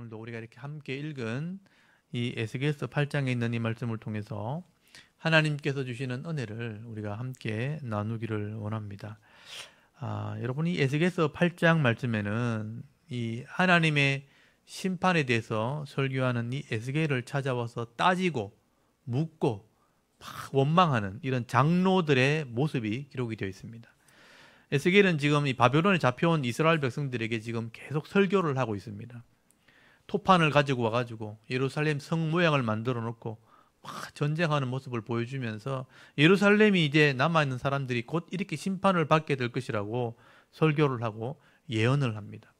오늘도 우리가 이렇게 함께 읽은 이 에스겔서 8장에 있는 이 말씀을 통해서 하나님께서 주시는 은혜를 우리가 함께 나누기를 원합니다. 여러분, 이 에스겔서 8장 말씀에는 이 하나님의 심판에 대해서 설교하는 이 에스겔을 찾아와서 따지고 묻고 막 원망하는 이런 장로들의 모습이 기록이 되어 있습니다. 에스겔은 지금 이 바벨론에 잡혀온 이스라엘 백성들에게 지금 계속 설교를 하고 있습니다. 토판을 가지고 와가지고 예루살렘 성 모양을 만들어 놓고 막 전쟁하는 모습을 보여주면서 예루살렘이 이제 남아있는 사람들이 곧 이렇게 심판을 받게 될 것이라고 설교를 하고 예언을 합니다.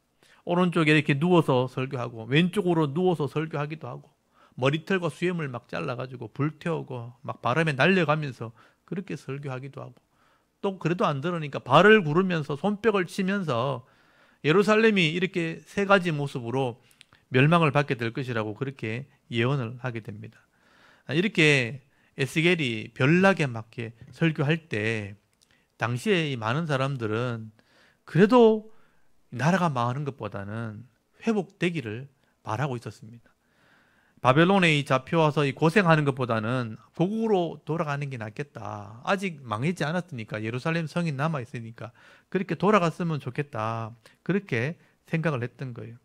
오른쪽에 이렇게 누워서 설교하고 왼쪽으로 누워서 설교하기도 하고 머리털과 수염을 막 잘라가지고 불태우고 막 바람에 날려가면서 그렇게 설교하기도 하고, 또 그래도 안 들으니까 발을 구르면서 손뼉을 치면서 예루살렘이 이렇게 세 가지 모습으로 멸망을 받게 될 것이라고 그렇게 예언을 하게 됩니다. 이렇게 에스겔이 별나게 맞게 설교할 때 당시에 이 많은 사람들은 그래도 나라가 망하는 것보다는 회복되기를 바라고 있었습니다. 바벨론에 잡혀와서 고생하는 것보다는 고국으로 돌아가는 게 낫겠다. 아직 망하지 않았으니까, 예루살렘 성이 남아있으니까 그렇게 돌아갔으면 좋겠다. 그렇게 생각을 했던 거예요.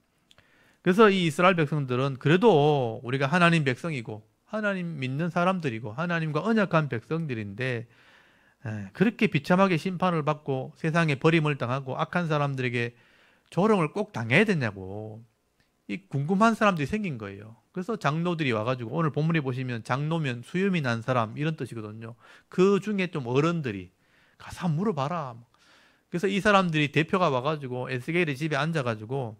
그래서 이 이스라엘 백성들은 그래도 우리가 하나님 백성이고 하나님 믿는 사람들이고 하나님과 언약한 백성들인데 그렇게 비참하게 심판을 받고 세상에 버림을 당하고 악한 사람들에게 조롱을 꼭 당해야 되냐고 이 궁금한 사람들이 생긴 거예요. 그래서 장로들이 와가지고, 오늘 본문에 보시면 장로면 수염이 난 사람 이런 뜻이거든요. 그 중에 좀 어른들이 가서 한번 물어봐라. 그래서 이 사람들이 대표가 와가지고 에스겔의 집에 앉아가지고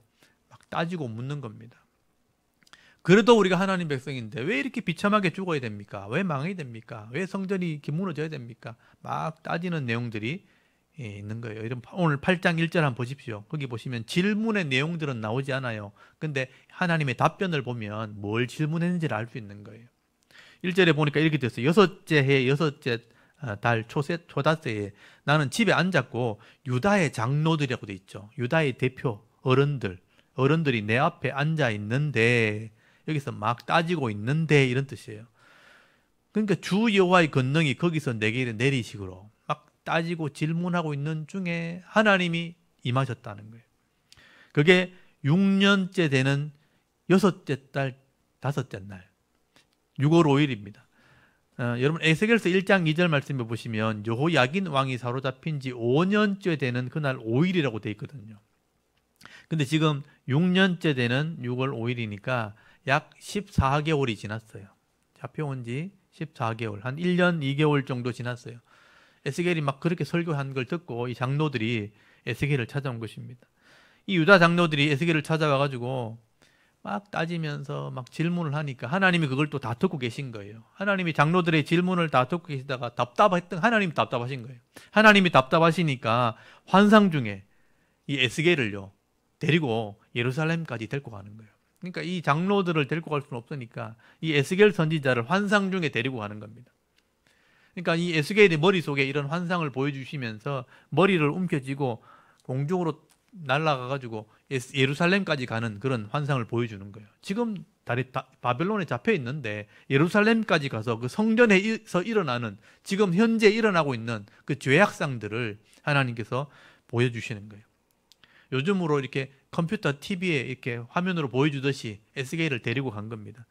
막 따지고 묻는 겁니다. 그래도 우리가 하나님 백성인데 왜 이렇게 비참하게 죽어야 됩니까? 왜 망해야 됩니까? 왜 성전이 이렇게 무너져야 됩니까? 막 따지는 내용들이 있는 거예요. 오늘 8장 1절 한번 보십시오. 거기 보시면 질문의 내용들은 나오지 않아요. 근데 하나님의 답변을 보면 뭘 질문했는지를 알 수 있는 거예요. 1절에 보니까 이렇게 됐어요. 여섯째 해 여섯째 달 초닷새에 나는 집에 앉았고 유다의 장로들이라고 돼 있죠. 유다의 대표 어른들이 내 앞에 앉아 있는데, 여기서 막 따지고 있는데 이런 뜻이에요. 그러니까 주 여호와의 권능이 거기서 내게 내리시기로 막 따지고 질문하고 있는 중에 하나님이 임하셨다는 거예요. 그게 6년째 되는 여섯째 달 다섯째 날 6월 5일입니다. 여러분 에스겔서 1장 2절 말씀해 보시면 여호야긴 왕이 사로잡힌 지 5년째 되는 그날 5일이라고 돼 있거든요. 근데 지금 6년째 되는 6월 5일이니까 약 14개월이 지났어요. 잡혀온 지 14개월, 한 1년 2개월 정도 지났어요. 에스겔이 막 그렇게 설교한 걸 듣고 이 장로들이 에스겔을 찾아온 것입니다. 이 유다 장로들이 에스겔을 찾아와가지고 막 따지면서 막 질문을 하니까 하나님이 그걸 또 다 듣고 계신 거예요. 하나님이 장로들의 질문을 다 듣고 계시다가 하나님이 답답하신 거예요. 하나님이 답답하시니까 환상 중에 이 에스겔을요 데리고 예루살렘까지 데리고 가는 거예요. 그러니까 이 장로들을 데리고 갈 수는 없으니까 이 에스겔 선지자를 환상 중에 데리고 가는 겁니다. 그러니까 이 에스겔의 머릿속에 이런 환상을 보여주시면서 머리를 움켜쥐고 공중으로 날아가가지고 예루살렘까지 가는 그런 환상을 보여주는 거예요. 지금 바벨론에 잡혀 있는데 예루살렘까지 가서 그 성전에서 일어나는, 지금 현재 일어나고 있는 그 죄악상들을 하나님께서 보여주시는 거예요. 요즘으로 이렇게 컴퓨터 TV에 이렇게 화면으로 보여주듯이 에스겔을 데리고 간 겁니다.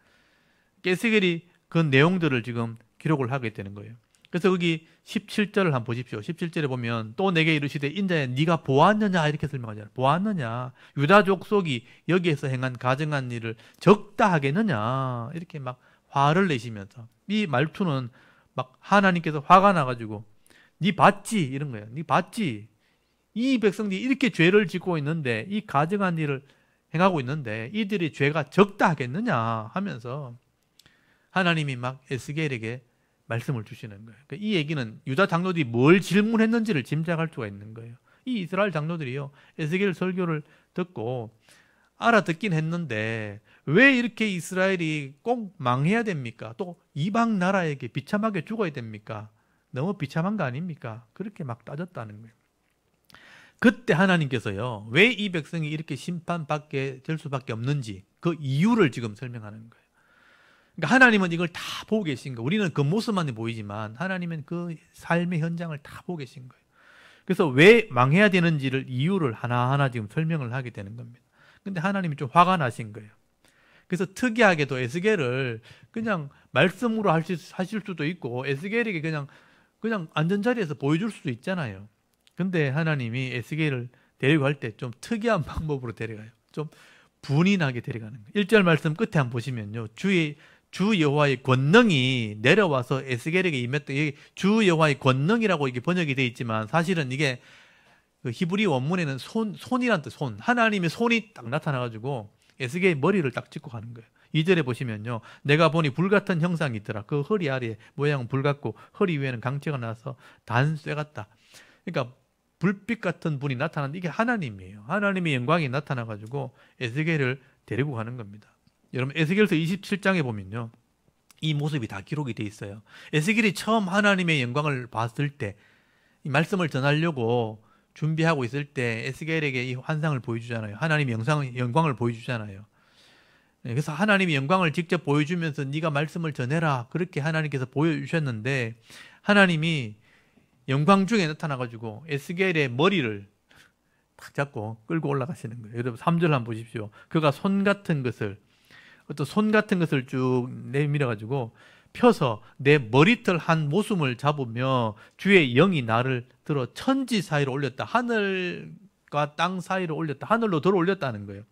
에스겔이 그 내용들을 지금 기록을 하게 되는 거예요. 그래서 거기 17절을 한번 보십시오. 17절에 보면 또 내게 이르시되 인자야 네가 보았느냐 이렇게 설명하잖아요. 보았느냐, 유다 족속이 여기에서 행한 가증한 일을 적다 하겠느냐, 이렇게 막 화를 내시면서, 이 말투는 막 하나님께서 화가 나가지고 네 봤지 이런 거예요. 네 봤지, 이 백성들이 이렇게 죄를 짓고 있는데, 이 가증한 일을 행하고 있는데 이들이 죄가 적다 하겠느냐 하면서 하나님이 막 에스겔에게 말씀을 주시는 거예요. 그러니까 이 얘기는 유다 장로들이 뭘 질문했는지를 짐작할 수가 있는 거예요. 이 이스라엘 장로들이요 에스겔 설교를 듣고 알아듣긴 했는데 왜 이렇게 이스라엘이 꼭 망해야 됩니까? 또 이방 나라에게 비참하게 죽어야 됩니까? 너무 비참한 거 아닙니까? 그렇게 막 따졌다는 거예요. 그때 하나님께서요 왜 이 백성이 이렇게 심판받게 될 수밖에 없는지, 그 이유를 지금 설명하는 거예요. 그러니까 하나님은 이걸 다 보고 계신 거예요. 우리는 그 모습만 보이지만 하나님은 그 삶의 현장을 다 보고 계신 거예요. 그래서 왜 망해야 되는지를 이유를 하나하나 지금 설명을 하게 되는 겁니다. 근데 하나님이 좀 화가 나신 거예요. 그래서 특이하게도 에스겔을 그냥 말씀으로 하실 수도 있고 에스겔에게 그냥 앉은 자리에서 보여줄 수도 있잖아요. 근데 하나님이 에스겔을 데리고 갈 때 좀 특이한 방법으로 데려가요. 좀 분이 나게 데려가는 거예요. 1절 말씀 끝에 한번 보시면요. 주 여호와의 권능이 내려와서 에스겔에게 임했다. 주 여호와의 권능이라고 이게 번역이 되어 있지만 사실은 이게 그 히브리 원문에는 손이란 뜻, 손. 하나님의 손이 딱 나타나가지고 에스겔의 머리를 딱 짚고 가는 거예요. 2절에 보시면요. 내가 보니 불같은 형상이 있더라. 그 허리 아래에 모양은 불같고 허리 위에는 강체가 나서 단쇠 같다. 그러니까 불빛 같은 분이 나타났는데 이게 하나님이에요. 하나님의 영광이 나타나가지고 에스겔을 데리고 가는 겁니다. 여러분 에스겔서 27장에 보면요. 이 모습이 다 기록이 돼 있어요. 에스겔이 처음 하나님의 영광을 봤을 때 이 말씀을 전하려고 준비하고 있을 때 에스겔에게 이 환상을 보여주잖아요. 하나님의 영광을 보여주잖아요. 그래서 하나님의 영광을 직접 보여주면서 네가 말씀을 전해라. 그렇게 하나님께서 보여주셨는데 하나님이 영광 중에 나타나가지고 에스겔의 머리를 탁 잡고 끌고 올라가시는 거예요. 여러분 3절 한번 보십시오. 그가 손 같은 것을 쭉 내밀어가지고 펴서 내 머리털 한 모순을 잡으며 주의 영이 나를 들어 천지 사이로 올렸다. 하늘과 땅 사이로 올렸다. 하늘로 들어 올렸다는 거예요.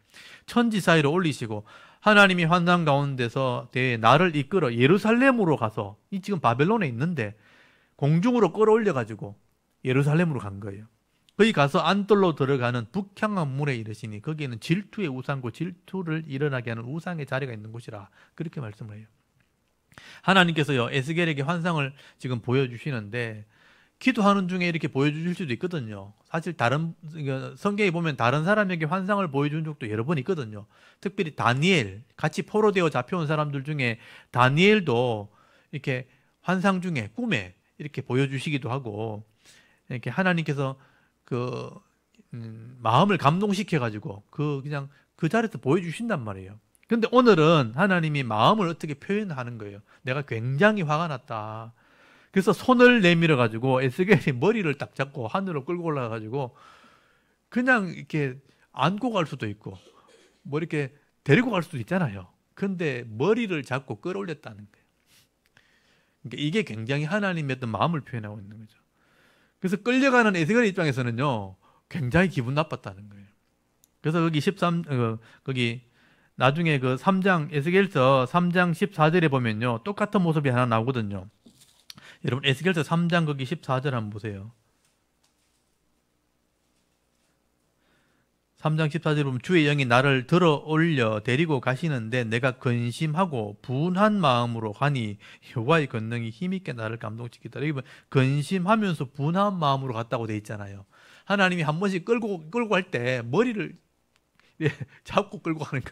천지 사이로 올리시고 하나님이 환상 가운데서 나를 이끌어 예루살렘으로 가서 이 지금 바벨론에 있는데 공중으로 끌어올려가지고 예루살렘으로 간 거예요. 거기 가서 안뜰로 들어가는 북향한 문에 이르시니 거기에는 질투의 우상고 질투를 일어나게 하는 우상의 자리가 있는 곳이라 그렇게 말씀을 해요. 하나님께서요 에스겔에게 환상을 지금 보여주시는데 기도하는 중에 이렇게 보여주실 수도 있거든요. 사실 다른 성경에 보면 다른 사람에게 환상을 보여준 적도 여러 번 있거든요. 특별히 다니엘, 같이 포로되어 잡혀온 사람들 중에 다니엘도 이렇게 환상 중에 꿈에 이렇게 보여주시기도 하고 이렇게 하나님께서 마음을 감동시켜가지고 그냥 그 자리에서 보여주신단 말이에요. 근데 오늘은 하나님이 마음을 어떻게 표현하는 거예요. 내가 굉장히 화가 났다. 그래서 손을 내밀어가지고 에스겔이 머리를 딱 잡고 하늘로 끌고 올라가가지고 그냥 이렇게 안고 갈 수도 있고 뭐 이렇게 데리고 갈 수도 있잖아요. 근데 머리를 잡고 끌어올렸다는 거예요. 그러니까 이게 굉장히 하나님의 어떤 마음을 표현하고 있는 거죠. 그래서 끌려가는 에스겔 입장에서는요, 굉장히 기분 나빴다는 거예요. 그래서 거기 나중에 그 3장, 에스겔서 3장 14절에 보면요, 똑같은 모습이 하나 나오거든요. 여러분, 에스겔서 3장 거기 14절 한번 보세요. 3장 14절에 보면 주의 영이 나를 들어 올려 데리고 가시는데 내가 근심하고 분한 마음으로 가니 여호와의 권능이 힘있게 나를 감동시키더라. 여기 보면 근심하면서 분한 마음으로 갔다고 돼 있잖아요. 하나님이 한 번씩 끌고 갈 때 머리를 잡고 끌고 가는 거.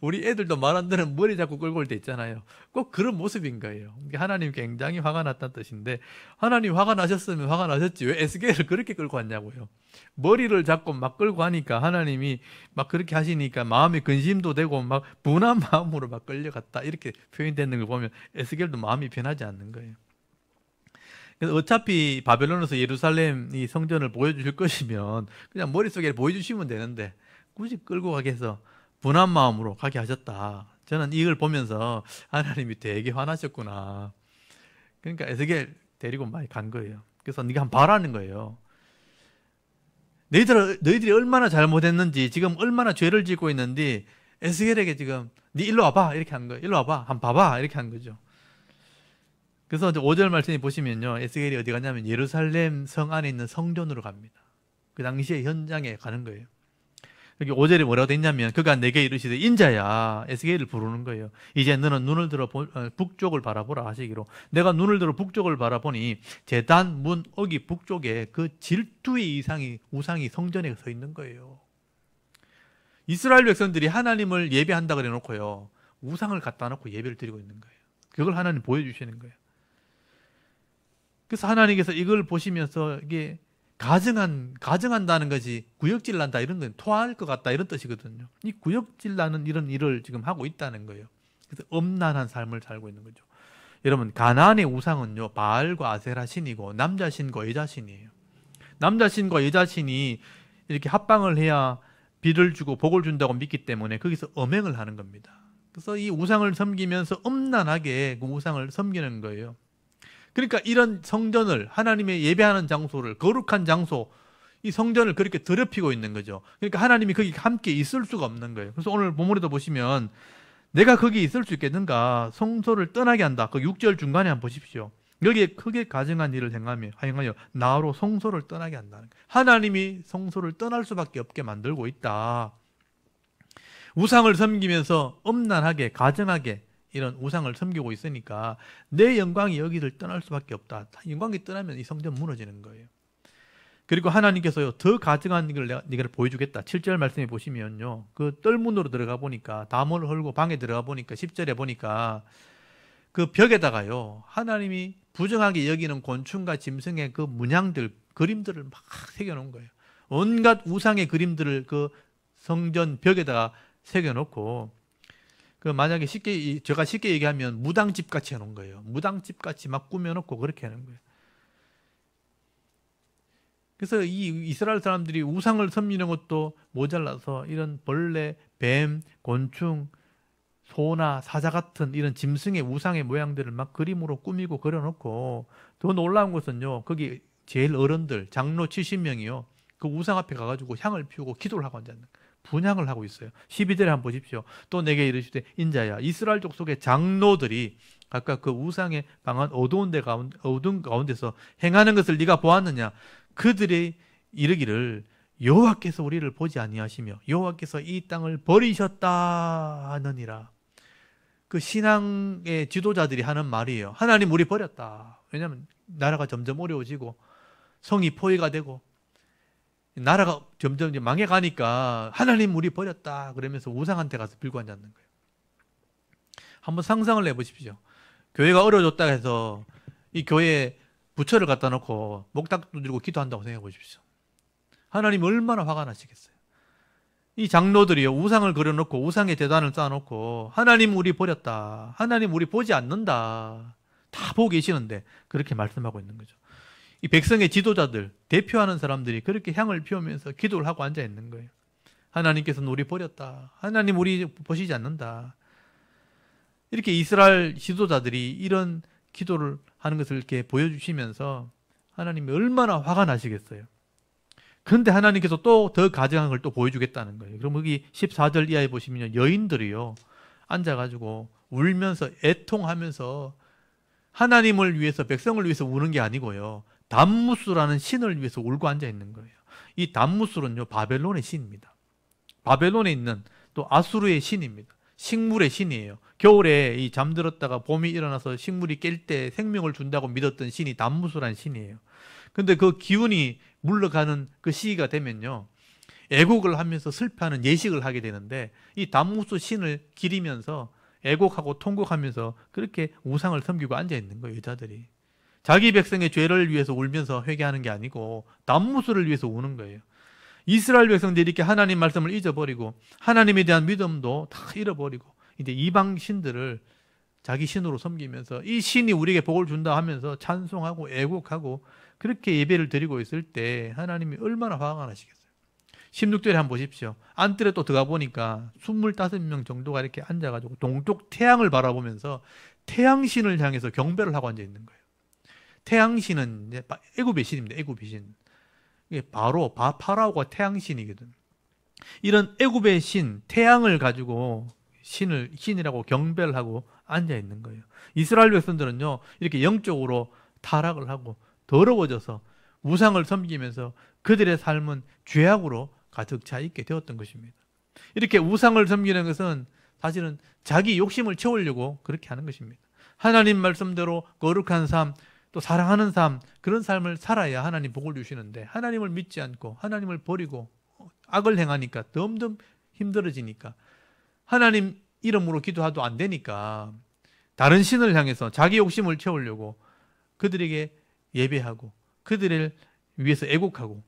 우리 애들도 말 안 듣는 머리 잡고 끌고 올 때 있잖아요. 꼭 그런 모습인 거예요. 하나님 굉장히 화가 났다는 뜻인데 하나님 화가 나셨으면 화가 나셨지 왜 에스겔을 그렇게 끌고 왔냐고요. 머리를 잡고 막 끌고 가니까 하나님이 막 그렇게 하시니까 마음에 근심도 되고 막 분한 마음으로 막 끌려갔다 이렇게 표현되는 걸 보면 에스겔도 마음이 변하지 않는 거예요. 그래서 어차피 바벨론에서 예루살렘 이 성전을 보여주실 것이면 그냥 머릿속에 보여주시면 되는데 굳이 끌고 가게 해서 분한 마음으로 가게 하셨다. 저는 이걸 보면서 하나님이 되게 화나셨구나. 그러니까 에스겔 데리고 많이 간 거예요. 그래서 네가 한번 봐라는 거예요. 너희들이 얼마나 잘못했는지 지금 얼마나 죄를 짓고 있는지 에스겔에게 지금 네 일로 와봐 이렇게 한 거예요. 일로 와봐 한번 봐봐 이렇게 한 거죠. 그래서 5절 말씀에 보시면요, 에스겔이 어디 가냐면 예루살렘 성 안에 있는 성전으로 갑니다. 그 당시에 현장에 가는 거예요. 여기 5절에 뭐라고 돼 있냐면 그가 내게 이르시되 인자야, 에스겔을 부르는 거예요. 이제 너는 눈을 들어 북쪽을 바라보라 하시기로 내가 눈을 들어 북쪽을 바라보니 제단 문 어기 북쪽에 그 질투의 우상이 성전에 서 있는 거예요. 이스라엘 백성들이 하나님을 예배한다 그래 놓고요, 우상을 갖다 놓고 예배를 드리고 있는 거예요. 그걸 하나님 보여주시는 거예요. 그래서 하나님께서 이걸 보시면서 이게 가증한다는 것이 구역질 난다 이런 건 토할 것 같다 이런 뜻이거든요. 이 구역질 나는 이런 일을 지금 하고 있다는 거예요. 그래서 엄난한 삶을 살고 있는 거죠. 여러분, 가나안의 우상은요, 바알과 아세라 신이고 남자 신과 여자 신이에요. 남자 신과 여자 신이 이렇게 합방을 해야 비를 주고 복을 준다고 믿기 때문에 거기서 엄행을 하는 겁니다. 그래서 이 우상을 섬기면서 엄난하게 그 우상을 섬기는 거예요. 그러니까 이런 성전을, 하나님의 예배하는 장소를, 거룩한 장소, 이 성전을 그렇게 더럽히고 있는 거죠. 그러니까 하나님이 거기 함께 있을 수가 없는 거예요. 그래서 오늘 본문에도 보시면 내가 거기 있을 수 있겠는가? 성소를 떠나게 한다. 그 6절 중간에 한번 보십시오. 여기에 크게 가증한 일을 행하여 나로 성소를 떠나게 한다는 거예요. 하나님이 성소를 떠날 수밖에 없게 만들고 있다. 우상을 섬기면서 엄난하게, 가증하게 이런 우상을 섬기고 있으니까 내 영광이 여기를 떠날 수밖에 없다. 영광이 떠나면 이 성전 무너지는 거예요. 그리고 하나님께서요, 더 가증한 걸 네가 보여주겠다. 7절 말씀에 보시면요, 그 뜰문으로 들어가 보니까, 담을 헐고 방에 들어가 보니까 10절에 보니까 그 벽에다가요, 하나님이 부정하게 여기는 곤충과 짐승의 그 문양들, 그림들을 막 새겨놓은 거예요. 온갖 우상의 그림들을 그 성전 벽에다가 새겨놓고, 그 만약에 제가 쉽게 얘기하면 무당집 같이 해놓은 거예요. 무당집 같이 막 꾸며놓고 그렇게 하는 거예요. 그래서 이 이스라엘 사람들이 우상을 섬기는 것도 모자라서 이런 벌레, 뱀, 곤충, 소나 사자 같은 이런 짐승의 우상의 모양들을 막 그림으로 꾸미고 그려놓고, 더 놀라운 것은요, 거기 제일 어른들, 장로 70명이요. 그 우상 앞에 가가지고 향을 피우고 기도를 하고 앉았는 거예요. 분향을 하고 있어요. 12절에 한번 보십시오. 또 내게 이르시되 인자야, 이스라엘 족속의 장로들이 각각 그 우상의 방한 어두운 가운데서 행하는 것을 네가 보았느냐? 그들이 이르기를 여호와께서 우리를 보지 아니하시며 여호와께서 이 땅을 버리셨다 하느니라. 그 신앙의 지도자들이 하는 말이에요. 하나님 우리 버렸다. 왜냐하면 나라가 점점 어려워지고 성이 포위가 되고 나라가 점점 망해가니까 하나님 우리 버렸다 그러면서 우상한테 가서 빌고 앉았는 거예요. 한번 상상을 해보십시오. 교회가 어려워졌다 해서 이 교회에 부처를 갖다 놓고 목탁 두드리고 기도한다고 생각해 보십시오. 하나님 얼마나 화가 나시겠어요. 이 장로들이요, 우상을 그려놓고 우상의 제단을 쌓아놓고 하나님 우리 버렸다, 하나님 우리 보지 않는다, 다 보고 계시는데 그렇게 말씀하고 있는 거죠. 이 백성의 지도자들, 대표하는 사람들이 그렇게 향을 피우면서 기도를 하고 앉아 있는 거예요. 하나님께서는 우리 버렸다, 하나님 우리 보시지 않는다. 이렇게 이스라엘 지도자들이 이런 기도를 하는 것을 이렇게 보여주시면서 하나님이 얼마나 화가 나시겠어요. 그런데 하나님께서 또 더 가증한 걸 또 보여주겠다는 거예요. 그럼 여기 14절 이하에 보시면 여인들이요, 앉아가지고 울면서 애통하면서 하나님을 위해서, 백성을 위해서 우는 게 아니고요, 담무스라는 신을 위해서 울고 앉아 있는 거예요. 이 담무스는요, 바벨론의 신입니다. 바벨론에 있는 또 아수르의 신입니다. 식물의 신이에요. 겨울에 이 잠들었다가 봄이 일어나서 식물이 깰 때 생명을 준다고 믿었던 신이 담무스라는 신이에요. 근데 그 기운이 물러가는 그 시기가 되면요, 애곡을 하면서 슬퍼하는 예식을 하게 되는데, 이 담무스 신을 기리면서 애곡하고 통곡하면서 그렇게 우상을 섬기고 앉아 있는 거예요, 여자들이. 자기 백성의 죄를 위해서 울면서 회개하는 게 아니고 담무스를 위해서 우는 거예요. 이스라엘 백성들이 이렇게 하나님 말씀을 잊어버리고 하나님에 대한 믿음도 다 잃어버리고 이제 이방 신들을 자기 신으로 섬기면서 이 신이 우리에게 복을 준다 하면서 찬송하고 애곡하고 그렇게 예배를 드리고 있을 때 하나님이 얼마나 화가 나시겠어요. 16절에 한번 보십시오. 안뜰에 또 들어가 보니까 25명 정도가 이렇게 앉아가지고 동쪽 태양을 바라보면서 태양신을 향해서 경배를 하고 앉아 있는 거예요. 태양신은 애굽의 신입니다. 애굽의 신. 이게 바로 파라오가 태양신이거든. 이런 애굽의 신, 태양을 가지고 신이라고 경배를 하고 앉아 있는 거예요. 이스라엘 백성들은요, 이렇게 영적으로 타락을 하고 더러워져서 우상을 섬기면서 그들의 삶은 죄악으로 가득 차 있게 되었던 것입니다. 이렇게 우상을 섬기는 것은 사실은 자기 욕심을 채우려고 그렇게 하는 것입니다. 하나님 말씀대로 거룩한 삶, 또 사랑하는 삶, 그런 삶을 살아야 하나님 복을 주시는데 하나님을 믿지 않고 하나님을 버리고 악을 행하니까 점점 힘들어지니까 하나님 이름으로 기도해도 안 되니까 다른 신을 향해서 자기 욕심을 채우려고 그들에게 예배하고 그들을 위해서 애국하고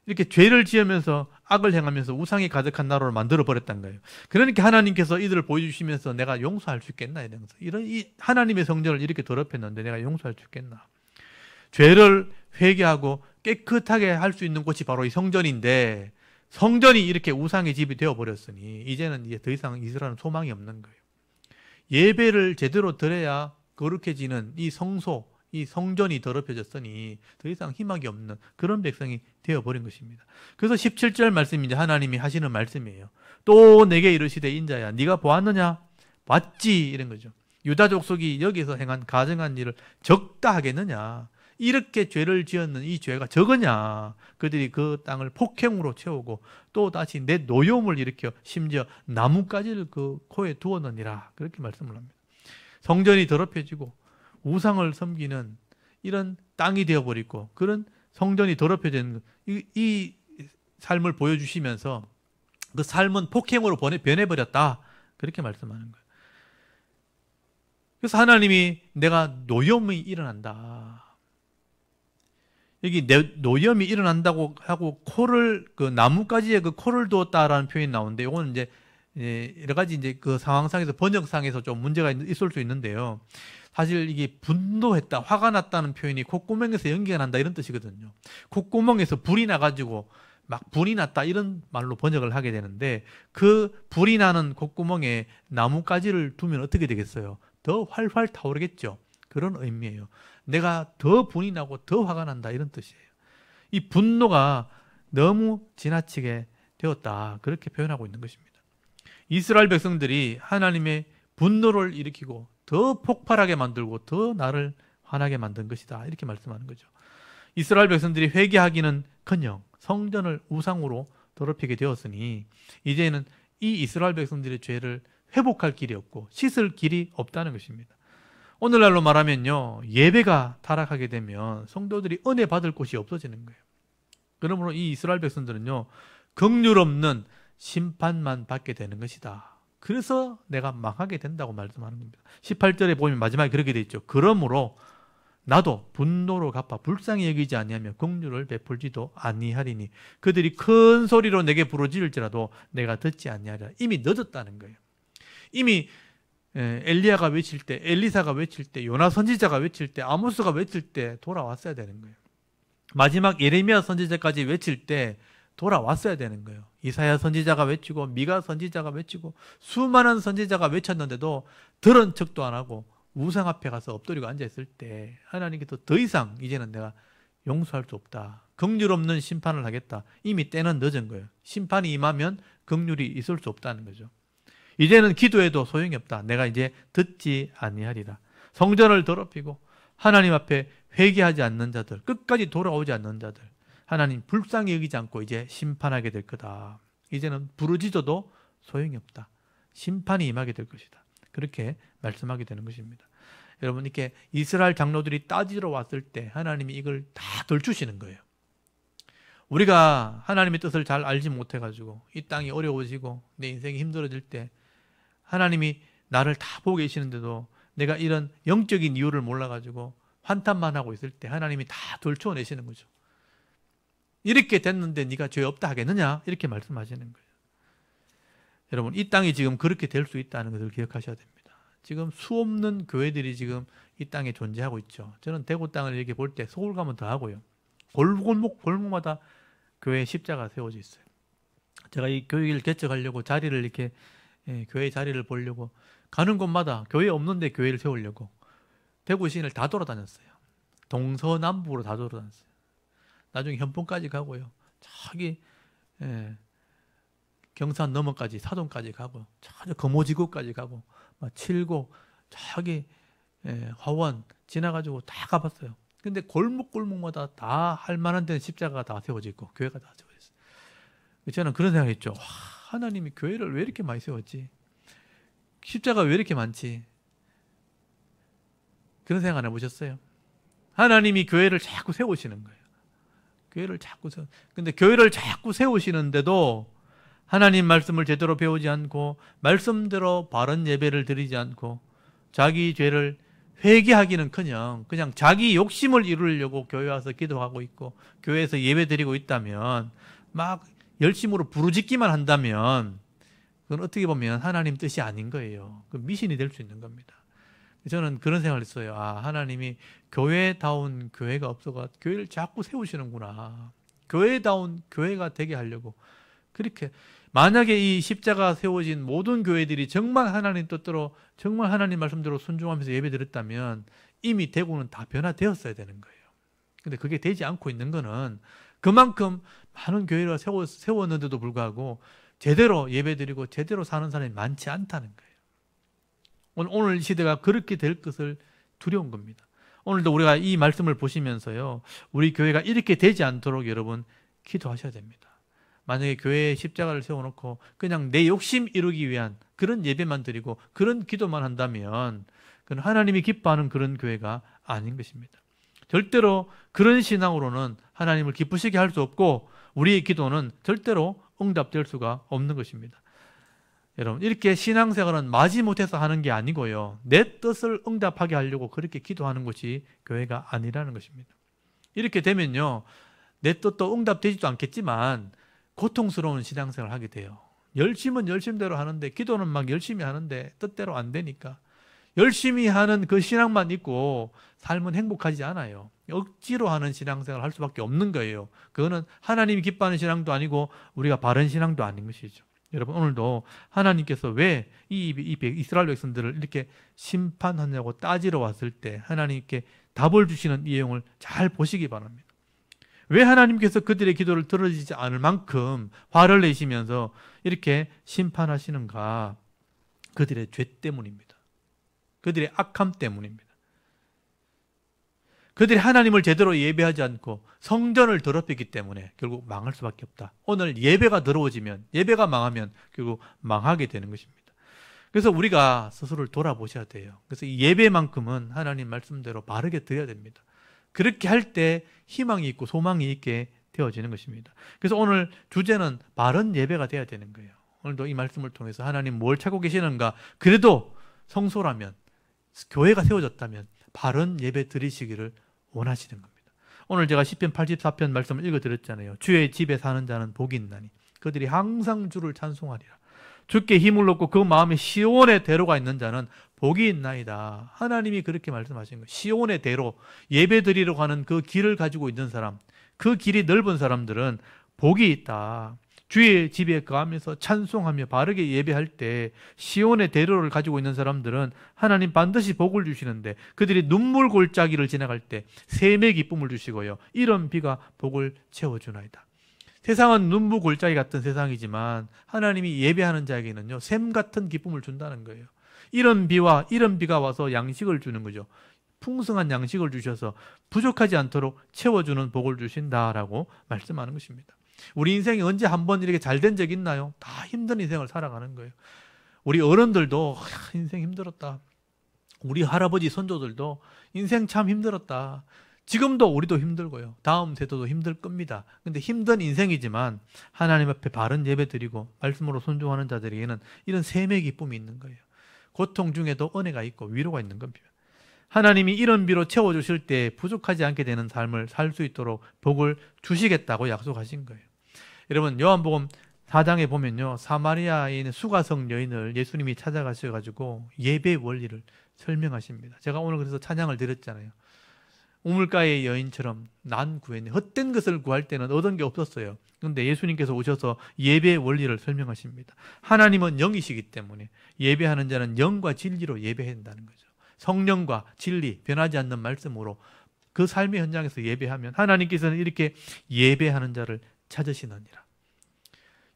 이렇게 죄를 지으면서 악을 행하면서 우상이 가득한 나라로 만들어 버렸단 거예요. 그러니까 하나님께서 이들을 보여주시면서 내가 용서할 수 있겠나 이러면서 이런 이 하나님의 성전을 이렇게 더럽혔는데 내가 용서할 수 있겠나. 죄를 회개하고 깨끗하게 할 수 있는 곳이 바로 이 성전인데 성전이 이렇게 우상의 집이 되어 버렸으니 이제는 더 이상 이스라엘은 소망이 없는 거예요. 예배를 제대로 드려야 거룩해지는 이 성소, 이 성전이 더럽혀졌으니 더 이상 희망이 없는 그런 백성이 되어버린 것입니다. 그래서 17절 말씀이 이제 하나님이 하시는 말씀이에요. 또 내게 이르시되 인자야 네가 보았느냐? 봤지 이런 거죠. 유다 족속이 여기서 행한 가증한 일을 적다 하겠느냐? 이렇게 죄를 지었는 이 죄가 적으냐? 그들이 그 땅을 폭행으로 채우고 또 다시 내 노여움을 일으켜 심지어 나뭇가지를 그 코에 두었느니라 그렇게 말씀을 합니다. 성전이 더럽혀지고 우상을 섬기는 이런 땅이 되어버리고 그런 성전이 더럽혀지는 이 삶을 보여주시면서 그 삶은 폭행으로 변해버렸다 그렇게 말씀하는 거예요. 그래서 하나님이 내가 노염이 일어난다. 여기 노염이 일어난다고 하고 코를 그 나뭇가지에 그 코를 두었다라는 표현이 나오는데 이거는 이제 여러 가지 이제 그 상황상에서 번역상에서 좀 문제가 있을 수 있는데요. 사실 이게 분노했다, 화가 났다는 표현이 콧구멍에서 연기가 난다 이런 뜻이거든요. 콧구멍에서 불이 나가지고 막 불이 났다 이런 말로 번역을 하게 되는데 그 불이 나는 콧구멍에 나뭇가지를 두면 어떻게 되겠어요? 더 활활 타오르겠죠. 그런 의미예요. 내가 더 분이 나고 더 화가 난다 이런 뜻이에요. 이 분노가 너무 지나치게 되었다 그렇게 표현하고 있는 것입니다. 이스라엘 백성들이 하나님의 분노를 일으키고 더 폭발하게 만들고 더 나를 화나게 만든 것이다 이렇게 말씀하는 거죠. 이스라엘 백성들이 회개하기는커녕 성전을 우상으로 더럽히게 되었으니 이제는 이 이스라엘 백성들의 죄를 회복할 길이 없고 씻을 길이 없다는 것입니다. 오늘날로 말하면요, 예배가 타락하게 되면 성도들이 은혜 받을 곳이 없어지는 거예요. 그러므로 이 이스라엘 백성들은요, 긍휼 없는 심판만 받게 되는 것이다. 그래서 내가 망하게 된다고 말씀하는 겁니다. 18절에 보면 마지막에 그렇게 돼 있죠. 그러므로 나도 분노로 갚아 불쌍히 여기지 아니하며 긍휼을 베풀지도 아니하리니 그들이 큰 소리로 내게 부르짖을지라도 내가 듣지 아니하리라. 이미 늦었다는 거예요. 이미 엘리야가 외칠 때, 엘리사가 외칠 때, 요나 선지자가 외칠 때, 아모스가 외칠 때 돌아왔어야 되는 거예요. 마지막 예레미야 선지자까지 외칠 때 돌아왔어야 되는 거예요. 이사야 선지자가 외치고 미가 선지자가 외치고 수많은 선지자가 외쳤는데도 들은 척도 안 하고 우상 앞에 가서 엎드리고 앉아있을 때 하나님께서 더 이상 이제는 내가 용서할 수 없다. 긍휼 없는 심판을 하겠다. 이미 때는 늦은 거예요. 심판이 임하면 긍휼이 있을 수 없다는 거죠. 이제는 기도해도 소용이 없다. 내가 이제 듣지 아니하리라. 성전을 더럽히고 하나님 앞에 회개하지 않는 자들, 끝까지 돌아오지 않는 자들, 하나님 불쌍히 여기지 않고 이제 심판하게 될 거다. 이제는 부르짖어도 소용이 없다. 심판이 임하게 될 것이다. 그렇게 말씀하게 되는 것입니다. 여러분, 이렇게 이스라엘 장로들이 따지러 왔을 때 하나님이 이걸 다 덜주시는 거예요. 우리가 하나님의 뜻을 잘 알지 못해가지고 이 땅이 어려워지고 내 인생이 힘들어질 때 하나님이 나를 다 보고 계시는데도 내가 이런 영적인 이유를 몰라가지고 환탄만 하고 있을 때 하나님이 다 덜쳐내시는 거죠. 이렇게 됐는데 네가 죄 없다 하겠느냐? 이렇게 말씀하시는 거예요. 여러분, 이 땅이 지금 그렇게 될 수 있다는 것을 기억하셔야 됩니다. 지금 수없는 교회들이 지금 이 땅에 존재하고 있죠. 저는 대구 땅을 이렇게 볼 때 서울 가면 더 하고요. 골목마다 교회 십자가 세워져 있어요. 제가 이 교회를 개척하려고 자리를 이렇게 교회 자리를 보려고 가는 곳마다 교회 없는데 교회를 세우려고 대구 시내를 다 돌아다녔어요. 동서남북으로 다 돌아다녔어요. 나중에 현풍까지 가고요. 저기 경산 너머까지 사돈까지 가고 저 금오지구까지 가고 막 칠고 저기 화원 지나가지고 다 가봤어요. 근데 골목골목마다 다 할 만한 데는 십자가가 다 세워져 있고 교회가 다 세워져 있어요. 저는 그런 생각했죠. 와, 하나님이 교회를 왜 이렇게 많이 세웠지? 십자가 왜 이렇게 많지? 그런 생각 안 해보셨어요? 하나님이 교회를 자꾸 세우시는 거예요. 교회를 자꾸 근데 교회를 자꾸 세우시는데도 하나님 말씀을 제대로 배우지 않고 말씀대로 바른 예배를 드리지 않고 자기 죄를 회개하기는커녕 그냥 자기 욕심을 이루려고 교회 와서 기도하고 있고 교회에서 예배 드리고 있다면, 막 열심으로 부르짖기만 한다면 그건 어떻게 보면 하나님 뜻이 아닌 거예요. 그 미신이 될 수 있는 겁니다. 저는 그런 생각을 했어요. 하나님이 교회다운 교회가 없어가 교회를 자꾸 세우시는구나. 교회다운 교회가 되게 하려고. 그렇게 만약에 이 십자가 세워진 모든 교회들이 정말 하나님 뜻대로, 정말 하나님 말씀대로 순종하면서 예배드렸다면 이미 대구는 다 변화되었어야 되는 거예요. 근데 그게 되지 않고 있는 거는 그만큼 많은 교회를 세웠는데도 불구하고 제대로 예배드리고 제대로 사는 사람이 많지 않다는 거예요. 오늘 시대가 그렇게 될 것을 두려운 겁니다. 오늘도 우리가 이 말씀을 보시면서요, 우리 교회가 이렇게 되지 않도록 여러분 기도하셔야 됩니다. 만약에 교회에 십자가를 세워놓고 그냥 내 욕심 이루기 위한 그런 예배만 드리고 그런 기도만 한다면 그건 하나님이 기뻐하는 그런 교회가 아닌 것입니다. 절대로 그런 신앙으로는 하나님을 기쁘시게 할 수 없고 우리의 기도는 절대로 응답될 수가 없는 것입니다. 여러분, 이렇게 신앙생활은 마지못해서 하는 게 아니고요, 내 뜻을 응답하게 하려고 그렇게 기도하는 것이 교회가 아니라는 것입니다. 이렇게 되면요, 내 뜻도 응답되지도 않겠지만 고통스러운 신앙생활을 하게 돼요. 열심은 열심대로 하는데, 기도는 막 열심히 하는데 뜻대로 안 되니까 열심히 하는 그 신앙만 있고 삶은 행복하지 않아요. 억지로 하는 신앙생활을 할 수밖에 없는 거예요. 그거는 하나님이 기뻐하는 신앙도 아니고 우리가 바른 신앙도 아닌 것이죠. 여러분, 오늘도 하나님께서 왜 이 이스라엘 백성들을 이렇게 심판하냐고 따지러 왔을 때 하나님께 답을 주시는 이 내용을 잘 보시기 바랍니다. 왜 하나님께서 그들의 기도를 들어주지 않을 만큼 화를 내시면서 이렇게 심판하시는가? 그들의 죄 때문입니다. 그들의 악함 때문입니다. 그들이 하나님을 제대로 예배하지 않고 성전을 더럽히기 때문에 결국 망할 수밖에 없다. 오늘 예배가 더러워지면, 예배가 망하면 결국 망하게 되는 것입니다. 그래서 우리가 스스로를 돌아보셔야 돼요. 그래서 이 예배만큼은 하나님 말씀대로 바르게 드려야 됩니다. 그렇게 할 때 희망이 있고 소망이 있게 되어지는 것입니다. 그래서 오늘 주제는 바른 예배가 되어야 되는 거예요. 오늘도 이 말씀을 통해서 하나님 뭘 찾고 계시는가? 그래도 성소라면, 교회가 세워졌다면 바른 예배 드리시기를 원하시는 겁니다. 오늘 제가 시편 84편 말씀을 읽어드렸잖아요. 주의 집에 사는 자는 복이 있나니 그들이 항상 주를 찬송하리라. 주께 힘을 얻고 그 마음에 시온의 대로가 있는 자는 복이 있나이다. 하나님이 그렇게 말씀하신 거예요. 시온의 대로, 예배 드리러 가는 그 길을 가지고 있는 사람, 그 길이 넓은 사람들은 복이 있다. 주의 집에 가면서 찬송하며 바르게 예배할 때 시온의 대로를 가지고 있는 사람들은 하나님 반드시 복을 주시는데, 그들이 눈물 골짜기를 지나갈 때 샘의 기쁨을 주시고요, 이런 비가 복을 채워주나이다. 세상은 눈물 골짜기 같은 세상이지만 하나님이 예배하는 자에게는요, 샘 같은 기쁨을 준다는 거예요. 이런 비가 와서 양식을 주는 거죠. 풍성한 양식을 주셔서 부족하지 않도록 채워주는 복을 주신다라고 말씀하는 것입니다. 우리 인생이 언제 한번 이렇게 잘된 적 있나요? 다 힘든 인생을 살아가는 거예요. 우리 어른들도 인생 힘들었다. 우리 할아버지 선조들도 인생 참 힘들었다. 지금도 우리도 힘들고요, 다음 세대도 힘들 겁니다. 근데 힘든 인생이지만 하나님 앞에 바른 예배 드리고 말씀으로 순종하는 자들에게는 이런 샘의 기쁨이 있는 거예요. 고통 중에도 은혜가 있고 위로가 있는 겁니다. 하나님이 이런 비로 채워주실 때 부족하지 않게 되는 삶을 살 수 있도록 복을 주시겠다고 약속하신 거예요. 여러분, 요한복음 4장에 보면요, 사마리아에 있는 수가성 여인을 예수님이 찾아가셔가지고 예배 원리를 설명하십니다. 제가 오늘 그래서 찬양을 드렸잖아요. 우물가의 여인처럼 난 구했네. 헛된 것을 구할 때는 얻은 게 없었어요. 그런데 예수님께서 오셔서 예배의 원리를 설명하십니다. 하나님은 영이시기 때문에 예배하는 자는 영과 진리로 예배해야 한다는 거죠. 성령과 진리, 변하지 않는 말씀으로 그 삶의 현장에서 예배하면 하나님께서는 이렇게 예배하는 자를 찾으시느니라.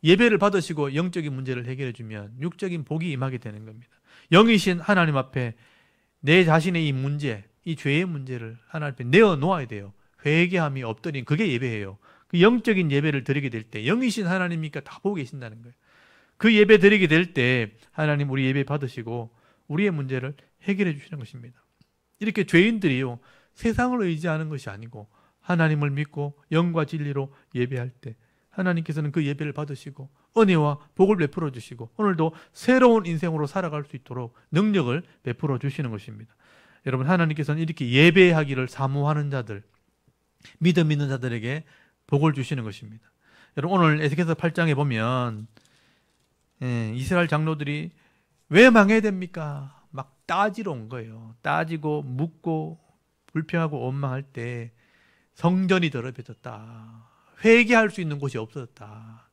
예배를 받으시고 영적인 문제를 해결해 주면 육적인 복이 임하게 되는 겁니다. 영이신 하나님 앞에 내 자신의 이 문제, 이 죄의 문제를 하나님 앞에 내어놓아야 돼요. 회개함이 엎드린 그게 예배예요. 그 영적인 예배를 드리게 될 때 영이신 하나님이니까 다 보고 계신다는 거예요. 그 예배 드리게 될 때 하나님 우리 예배 받으시고 우리의 문제를 해결해 주시는 것입니다. 이렇게 죄인들이요, 세상을 의지하는 것이 아니고 하나님을 믿고 영과 진리로 예배할 때 하나님께서는 그 예배를 받으시고 은혜와 복을 베풀어 주시고 오늘도 새로운 인생으로 살아갈 수 있도록 능력을 베풀어 주시는 것입니다. 여러분, 하나님께서는 이렇게 예배하기를 사모하는 자들, 믿음 있는 자들에게 복을 주시는 것입니다. 여러분, 오늘 에스겔서 8장에 보면 이스라엘 장로들이 왜 망해야 됩니까? 막 따지러 온 거예요. 따지고 묻고 불평하고 원망할 때 성전이 더럽혀졌다. 회개할 수 있는 곳이 없어졌다.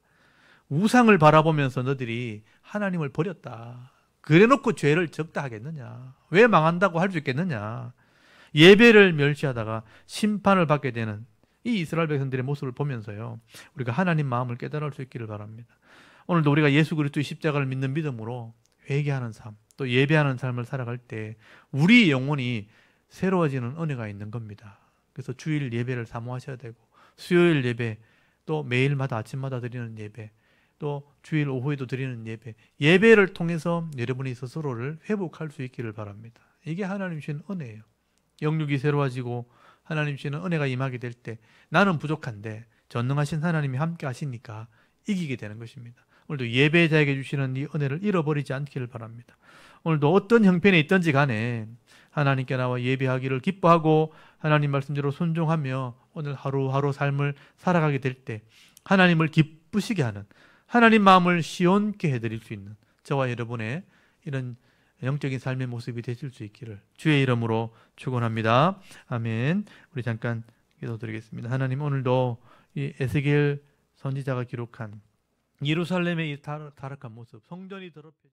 우상을 바라보면서 너들이 하나님을 버렸다. 그래놓고 죄를 적다 하겠느냐? 왜 망한다고 할 수 있겠느냐? 예배를 멸시하다가 심판을 받게 되는 이 이스라엘 백성들의 모습을 보면서요, 우리가 하나님 마음을 깨달을 수 있기를 바랍니다. 오늘도 우리가 예수 그리스도의 십자가를 믿는 믿음으로 회개하는 삶, 또 예배하는 삶을 살아갈 때 우리 영혼이 새로워지는 은혜가 있는 겁니다. 그래서 주일 예배를 사모하셔야 되고, 수요일 예배, 또 매일마다 아침마다 드리는 예배, 또 주일 오후에도 드리는 예배, 예배를 통해서 여러분이 스스로를 회복할 수 있기를 바랍니다. 이게 하나님 주신 은혜예요. 영육이 새로워지고 하나님 주시는 은혜가 임하게 될 때 나는 부족한데 전능하신 하나님이 함께 하시니까 이기게 되는 것입니다. 오늘도 예배자에게 주시는 이 은혜를 잃어버리지 않기를 바랍니다. 오늘도 어떤 형편에 있든지 간에 하나님께 나와 예배하기를 기뻐하고 하나님 말씀대로 순종하며 오늘 하루하루 삶을 살아가게 될 때 하나님을 기쁘시게 하는, 하나님 마음을 시원케 해드릴 수 있는 저와 여러분의 이런 영적인 삶의 모습이 되실 수 있기를 주의 이름으로 축원합니다. 아멘. 우리 잠깐 기도드리겠습니다. 하나님, 오늘도 이 에스겔 선지자가 기록한 예루살렘의 이 타락한 모습, 성전이 더럽혀